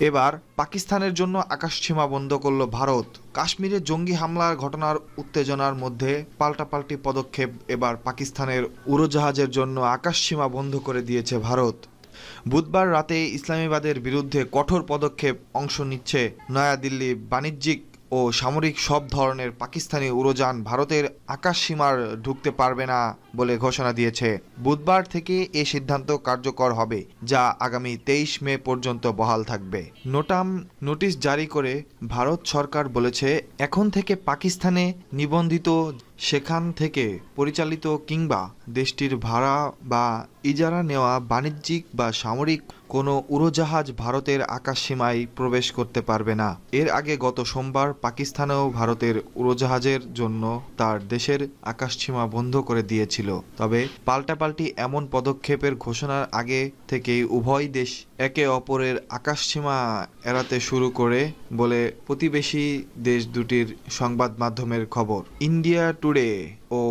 এবার পাকিস্তানের জন্য আকাশসীমা বন্ধ করল ভারত। কাশ্মীরে জঙ্গি হামলার ঘটনার উত্তেজনার মধ্যে পাল্টাপাল্টি পদক্ষেপ। এবার পাকিস্তানের উড়োজাহাজের জন্য আকাশসীমা বন্ধ করে দিয়েছে ভারত। বুধবার রাতে ইসলামাবাদের বিরুদ্ধে কঠোর পদক্ষেপ অংশ নিচ্ছে নয়াদিল্লি। বাণিজ্যিক ও সামরিক সব ধরনের পাকিস্তানি উড়োযান ভারতের আকাশসীমার ঢুকতে পারবে না বলে ঘোষণা দিয়েছে। বুধবার থেকে এ সিদ্ধান্ত কার্যকর হবে, যা আগামী 23 মে পর্যন্ত বহাল থাকবে। নোটিশ জারি করে ভারত সরকার বলেছে, এখন থেকে পাকিস্তানে নিবন্ধিত, সেখান থেকে পরিচালিত কিংবা দেশটির ভাড়া বা ইজারা নেওয়া বাণিজ্যিক বা সামরিক কোনো উড়োজাহাজ ভারতের আকাশসীমায় প্রবেশ করতে পারবে না। এর আগে গত সোমবার পাকিস্তানেও ভারতের উড়োজাহাজের জন্য তার দেশের আকাশসীমা বন্ধ করে দিয়েছিল। তবে পাল্টাপাল্টি এমন পদক্ষেপের ঘোষণার আগে থেকেই উভয় দেশ একে অপরের আকাশসীমা এড়াতে শুরু করে বলে প্রতিবেশী দেশ দুটির সংবাদ মাধ্যমের খবর। ইন্ডিয়া টুডে ও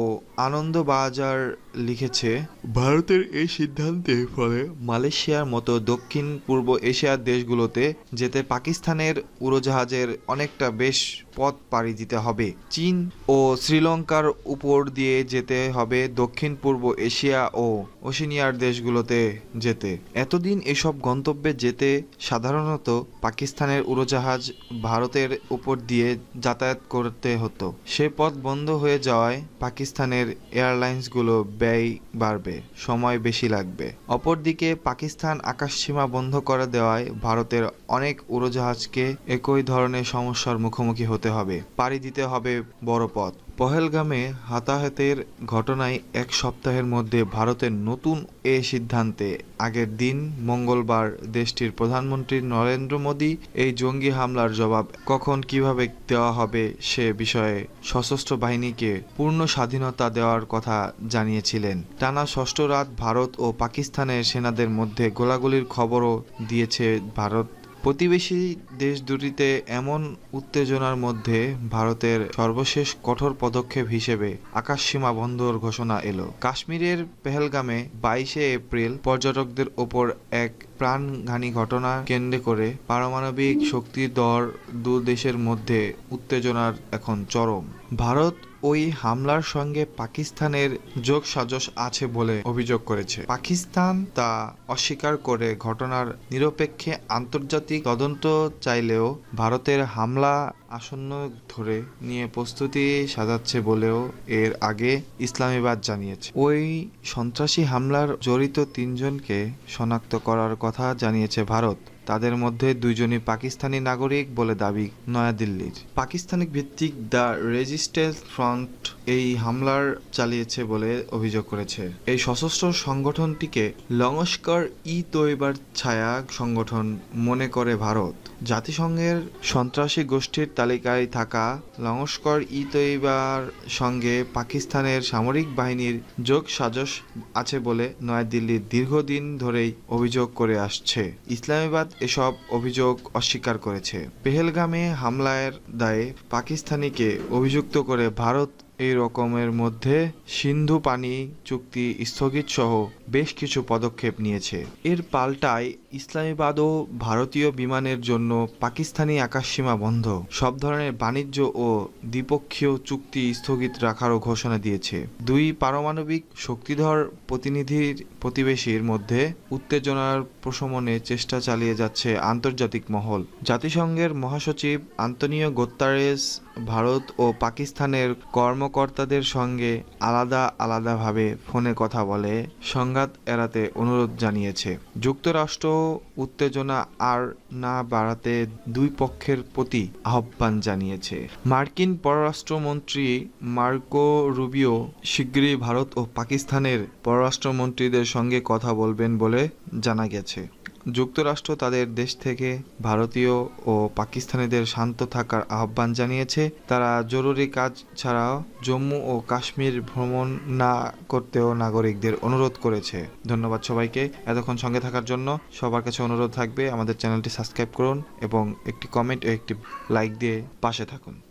আনন্দবাজার লিখেছে, ভারতের এই সিদ্ধান্তের ফলে মালয়েশিয়ার মতো দক্ষিণ পূর্ব এশিয়ার দেশগুলোতে যেতে পাকিস্তানের উড়োজাহাজের অনেকটা বেশ পথ পাড়ি দিতে হবে। চীন ও শ্রীলঙ্কার উপর দিয়ে যেতে হবে দক্ষিণ পূর্ব এশিয়া ও ওশেনিয়ার দেশগুলোতে যেতে। এতদিন এসব গন্তব্যে যেতে সাধারণত পাকিস্তানের উড়োজাহাজ ভারতের উপর দিয়ে যাতায়াত করতে হতো। সে পথ বন্ধ হয়ে যাওয়ায় পাকিস্তানের এয়ারলাইন্সগুলো ব্যয় বাড়বে, সময় বেশি লাগবে। অপরদিকে পাকিস্তান আকাশসীমা বন্ধ করে দেওয়ায় ভারতের অনেক উড়োজাহাজকে একই ধরনের সমস্যার মুখোমুখি হতে হবে, পাড়ি দিতে হবে বড় পথ। পহেলগামে হতাহতের ঘটনায় এক সপ্তাহের মধ্যে ভারতের নতুন এ সিদ্ধান্তে আগের দিন মঙ্গলবার দেশটির প্রধানমন্ত্রী নরেন্দ্র মোদী এই জঙ্গি হামলার জবাব কখন কিভাবে দেওয়া হবে সে বিষয়ে সশস্ত্র বাহিনীকে পূর্ণ স্বাধীনতা দেওয়ার কথা জানিয়েছিলেন। টানা ষষ্ঠ রাত ভারত ও পাকিস্তানের সেনাদের মধ্যে গোলাগুলির খবরও দিয়েছে ভারত। প্রতিবেশী দেশ দুটিতে এমন উত্তেজনার মধ্যে ভারতের সর্বশেষ কঠোর পদক্ষেপ হিসেবে আকাশসীমা বন্ধর ঘোষণা এলো। কাশ্মীরের পেহেলগামে 22 এপ্রিল পর্যটকদের ওপর এক প্রাণঘাতী ঘটনা কেন্দ্র করে পারমাণবিক শক্তির দু দেশের মধ্যে উত্তেজনার এখন চরম। ভারত ওই হামলার সঙ্গে পাকিস্তানের যোগসাজশ আছে বলে অভিযোগ করেছে। পাকিস্তান তা অস্বীকার করে ঘটনার নিরপেক্ষ আন্তর্জাতিক তদন্ত চাইলেও ভারতের হামলা আসন্ন ধরে নিয়ে প্রস্তুতি সাজাচ্ছে বলেও এর আগে ইসলামাবাদ জানিয়েছে। ওই সন্ত্রাসী হামলার জড়িত 3 জনকে শনাক্ত করার কথা জানিয়েছে ভারত। তাদের মধ্যে 2 জনই পাকিস্তানি নাগরিক বলে দাবি নয়াদিল্লির। পাকিস্তানি ভিত্তিক দ্য রেজিস্ট্যান্স ফ্রন্ট এই হামলার চালিয়েছে বলে অভিযোগ করেছে। এই সশস্ত্র সংগঠনটিকে লস্কর-ই-তৈবার ছায়া সংগঠন মনে করে ভারত। জাতিসংঘের সন্ত্রাসী গোষ্ঠীর তালিকায় থাকা লস্কর-ই-তৈবার সঙ্গে পাকিস্তানের সামরিক বাহিনীর যোগসাজশ আছে বলে নয়াদিল্লি দীর্ঘদিন ধরেই অভিযোগ করে আসছে। ইসলামাবাদ এসব অভিযোগ অস্বীকার করেছে। পেহেলগামে হামলার দায়ে পাকিস্তানিকে অভিযুক্ত করে ভারত এই রকমের মধ্যে সিন্ধু পানি চুক্তি স্থগিত সহ বেশ কিছু পদক্ষেপ নিয়েছে। এর পাল্টায় ইসলামাবাদও ভারতীয় বিমানের জন্য পাকিস্তানি আকাশসীমা বন্ধ, সব ধরনের বাণিজ্য ও দ্বিপক্ষীয় চুক্তি স্থগিত রাখারও ঘোষণা দিয়েছে। 2 পারমাণবিক শক্তিধর প্রতিবেশীর মধ্যে উত্তেজনার প্রশমনে চেষ্টা চালিয়ে যাচ্ছে আন্তর্জাতিক মহল। জাতিসংঘের মহাসচিব আন্তোনিও গুতেরেস ভারত ও পাকিস্তানের কর্মকর্তাদের সঙ্গে আলাদাভাবে ফোনে কথা বলে সংঘাত এড়াতে অনুরোধ জানিয়েছে। যুক্তরাষ্ট্র উত্তেজনা আর না বাড়াতে 2 পক্ষের প্রতি আহ্বান জানিয়েছে। মার্কিন পররাষ্ট্রমন্ত্রী মার্কো রুবিও শিগগিরই ভারত ও পাকিস্তানের পররাষ্ট্রমন্ত্রীদের সঙ্গে কথা বলবেন বলে জানা গেছে। যুক্তরাষ্ট্র তাদের দেশ থেকে ভারতীয় ও পাকিস্তানিদের শান্ত থাকার আহ্বান জানিয়েছে। তারা জরুরি কাজ ছাড়াও জম্মু ও কাশ্মীর ভ্রমণ না করতেও নাগরিকদের অনুরোধ করেছে। ধন্যবাদ সবাইকে এতক্ষণ সঙ্গে থাকার জন্য। সবার কাছে অনুরোধ থাকবে আমাদের চ্যানেলটি সাবস্ক্রাইব করুন এবং একটি কমেন্ট ও একটি লাইক দিয়ে পাশে থাকুন।